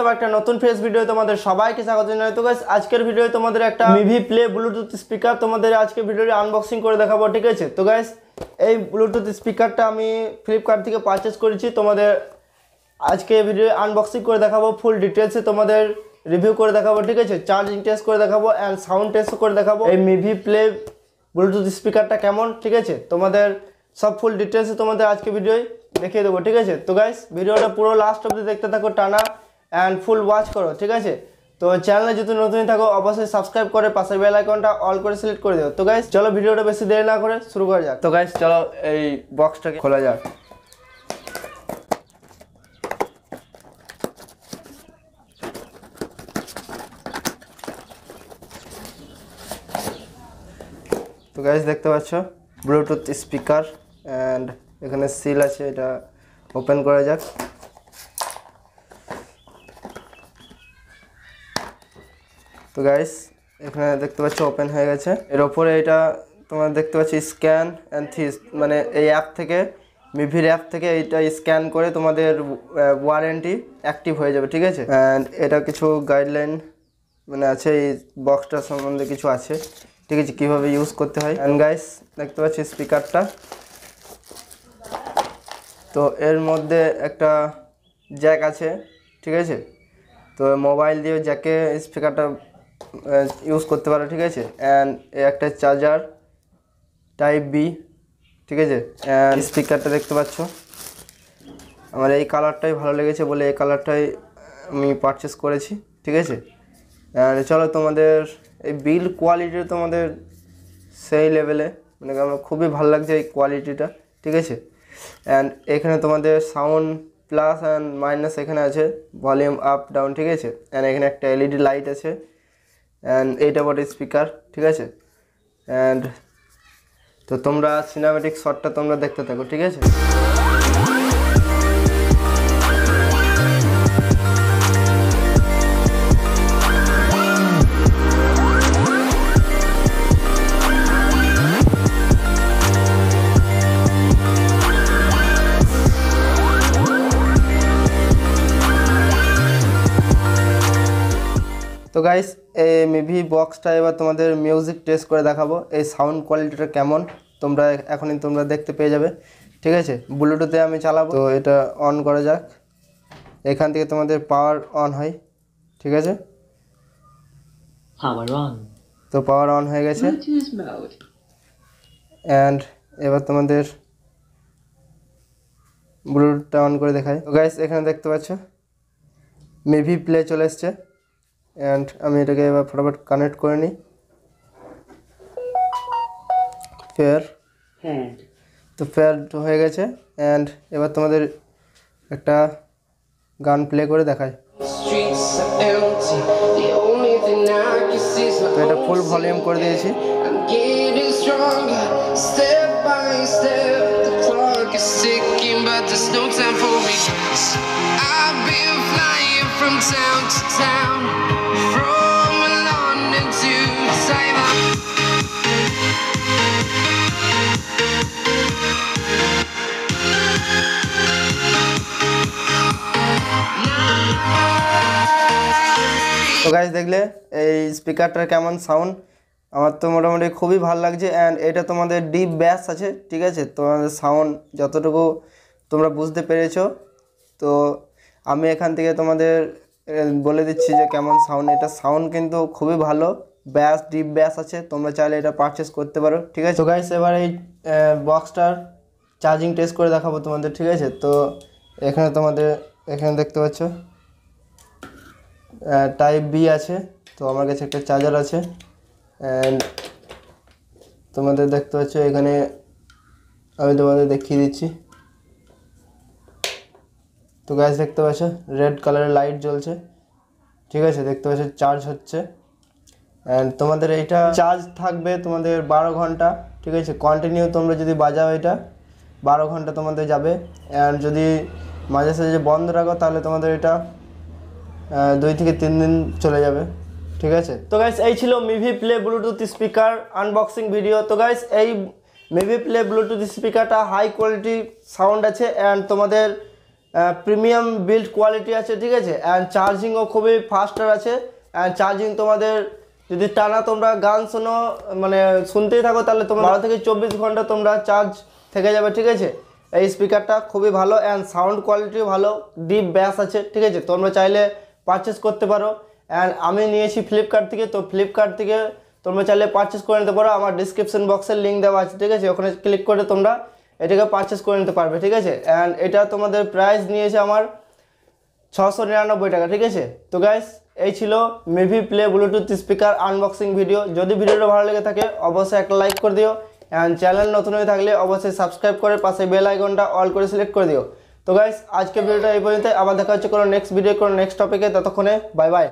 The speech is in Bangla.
আবার একটা নতুন ফ্রেশ ভিডিও তোমাদের সবাইকে স্বাগত জানাই। তো গাইস আজকের ভিডিও তোমাদের একটা মিভি প্লে ব্লুটুথ স্পিকার তোমাদের আজকে ভিডিওটি আনবক্সিং করে দেখাবো, ঠিক আছে। তো গাইস এই ব্লুটুথ স্পিকারটা আমি ফ্লিপকার্ট থেকে পারচেজ করেছি। তোমাদের আজকে ভিডিও আনবক্সিং করে দেখাবো, ফুল ডিটেলসে তোমাদের রিভিউ করে দেখাবো, ঠিক আছে। চার্জিং টেস্ট করে দেখাবো অ্যান্ড সাউন্ড টেস্ট করে দেখাবো এই মিভি প্লে ব্লুটুথ স্পিকারটা কেমন, ঠিক আছে। তোমাদের সব ফুল ডিটেলসে তোমাদের আজকে ভিডিও দেখিয়ে দেবো, ঠিক আছে। তো গাইস ভিডিওটা পুরো লাস্ট অবধি দেখতে থাকো টানা অ্যান্ড ফুল ওয়াচ করো, ঠিক আছে। তো চ্যানেলে যদি নতুন থাকো অবশ্যই সাবস্ক্রাইব করে পাশের বেল আইকনটা অল করে সিলেক্ট করে দিও। তো গাইস চলো ভিডিওটা বেশি দেরি না করে শুরু করা যাক। তো গাইস চলো এই বক্সটাকে খোলা যাক। তো গাইস দেখতে পাচ্ছ ব্লুটুথ স্পিকার অ্যান্ড এখানে সিল আছে, এটা ওপেন করা যাক। তো গাইস এখানে দেখতে পাচ্ছ ওপেন হয়ে গেছে। এর ওপরে এটা তোমরা দেখতে পাচ্ছ স্ক্যান অ্যান্ড থিস, মানে এই অ্যাপ থেকে মিভির অ্যাপ থেকে এইটা স্ক্যান করে তোমাদের ওয়ারেন্টি অ্যাক্টিভ হয়ে যাবে, ঠিক আছে। অ্যান্ড এটা কিছু গাইডলাইন মানে আছে, এই বক্সটার সম্বন্ধে কিছু আছে, ঠিক আছে, কীভাবে ইউজ করতে হয়। অ্যান্ড গাইস দেখতে পাচ্ছি স্পিকারটা, তো এর মধ্যে একটা জ্যাক আছে, ঠিক আছে। তো মোবাইল দিয়ে জ্যাকে স্পিকারটা ইউজ করতে পারো, ঠিক আছে। অ্যান্ড একটা চার্জার টাইপ বি, ঠিক আছে। অ্যান্ড স্পিকারটা দেখতে পাচ্ছ, আমার এই কালারটাই ভালো লেগেছে বলে এই কালারটাই আমি পারচেস করেছি, ঠিক আছে। অ্যান্ড চলো তোমাদের এই বিল্ড কোয়ালিটি তোমাদের সেই লেভেলে, মানে আমার খুবই ভালো লাগছে এই কোয়ালিটিটা, ঠিক আছে। অ্যান্ড এখানে তোমাদের সাউন্ড প্লাস অ্যান্ড মাইনাস এখানে আছে, ভলিউম আপ ডাউন, ঠিক আছে। অ্যান্ড এখানে একটা এলইডি লাইট আছে অ্যান্ড এইটা বটে স্পিকার, ঠিক আছে। অ্যান্ড তো তোমরা সিনেম্যাটিক শটটা তোমরা দেখতে থাকো, ঠিক আছে। তো গাইস এই মিভি বক্সটা এবার তোমাদের মিউজিক টেস্ট করে দেখাবো, এই সাউন্ড কোয়ালিটিটা কেমন তোমরা এখনই তোমরা দেখতে পেয়ে যাবে, ঠিক আছে। ব্লুটুথে আমি চালাবো, তো এটা অন করা যাক। এখান থেকে তোমাদের পাওয়ার অন হয়, ঠিক আছে। তো পাওয়ার অন হয়ে গেছে অ্যান্ড এবার তোমাদের ব্লুটুথটা অন করে দেখাই। তো গাইস এখানে দেখতে পাচ্ছ মিভি প্লে চলে এসছে অ্যান্ড আমি এটাকে এবার ফটাফট কানেক্ট করে নিই। ফেয়ার, তো ফেয়ার হয়ে গেছে অ্যান্ড এবার তোমাদের একটা গান প্লে করে দেখায়। তো এটা ফুল ভলিউম করে দিয়েছি। তো গাইস দেখলে এই স্পিকারটার কেমন সাউন্ড, আমার তো মোটামুটি খুবই ভালো লাগছে। অ্যান্ড এটা তোমাদের ডিপ ব্যাস আছে, ঠিক আছে। তোমাদের সাউন্ড যতটুকু তোমরা বুঝতে পেরেছো, তো আমি এখান থেকে তোমাদের বলে দিচ্ছি যে কেমন সাউন্ড। এটা সাউন্ড কিন্তু খুবই ভালো, ব্যাস ডিপ ব্যাস আছে, তোমরা চাইলে এটা পারচেস করতে পারো, ঠিক আছে। তো গাইস এবার এই বক্সটার চার্জিং টেস্ট করে দেখাবো তোমাদের, ঠিক আছে। তো এখানে তোমাদের এখানে দেখতে পাচ্ছ টাইপ বি আছে, তো আমার কাছে একটা চার্জার আছে অ্যান্ড তোমাদের দেখতে পাচ্ছ এখানে আমি তোমাদের দেখিয়ে দিচ্ছি। তো গাইস দেখতে পাচ্ছ রেড কালারের লাইট জ্বলছে, ঠিক আছে, দেখতে পাচ্ছ চার্জ হচ্ছে। অ্যান্ড তোমাদের এইটা চার্জ থাকবে তোমাদের 12 ঘন্টা, ঠিক আছে। কন্টিনিউ তোমরা যদি বাজাও এটা 12 ঘন্টা তোমাদের যাবে। অ্যান্ড যদি মাঝে সাঝে বন্ধ রাখো তাহলে তোমাদের এটা 2 থেকে 3 দিন চলে যাবে, ঠিক আছে। তো গাইস এই ছিল Mivi play Bluetooth speaker unboxing video. তো গাইস এই মিভি প্লে ব্লুটুথ স্পিকারটা হাই কোয়ালিটি সাউন্ড আছে অ্যান্ড তোমাদের প্রিমিয়াম বিল্ড কোয়ালিটি আছে, ঠিক আছে। অ্যান্ড চার্জিংও খুবই ফাস্টার আছে। অ্যান্ড চার্জিং তোমাদের যদি টানা তোমরা গান শোনো, মানে শুনতেই থাকো, তাহলে তোমরা 12 থেকে 24 ঘন্টা তোমরা চার্জ থেকে যাবে, ঠিক আছে। এই স্পিকারটা খুবই ভালো অ্যান্ড সাউন্ড কোয়ালিটিও ভালো, ডিপ ব্যাস আছে, ঠিক আছে। তোমরা চাইলে পারচেস করতে পারো। অ্যান্ড আমি নিয়েছি ফ্লিপকার্ট থেকে, তো ফ্লিপকার্ট থেকে তোমরা চাইলে পারচেস করে নিতে পারো। আমার ডিসক্রিপশন বক্সের লিঙ্ক দেওয়া আছে, ঠিক আছে। ওখানে ক্লিক করে তোমরা এটাকে পারচেস করে নিতে পারবে, ঠিক আছে। অ্যান্ড এটা তোমাদের প্রাইস নিয়েছে আমার 699 টাকা, ঠিক আছে। তো গাইস, এই ছিল Mivi play Bluetooth speaker unboxing video. যদি ভিডিওটা ভালো লেগে থাকে অবশ্যই একটা লাইক করে দিও। অ্যান্ড চ্যানেল নতুন হয়ে থাকলে অবশ্যই সাবস্ক্রাইব করে পাশে বেল আইকনটা অল করে সিলেক্ট করে দিও। তো গাইস, আজকে ভিডিওটা এই পর্যন্ত। আবার দেখা হচ্ছে কোনো নেক্সট ভিডিও, কোনো নেক্সট টপিকে। ততক্ষণে বাই বাই।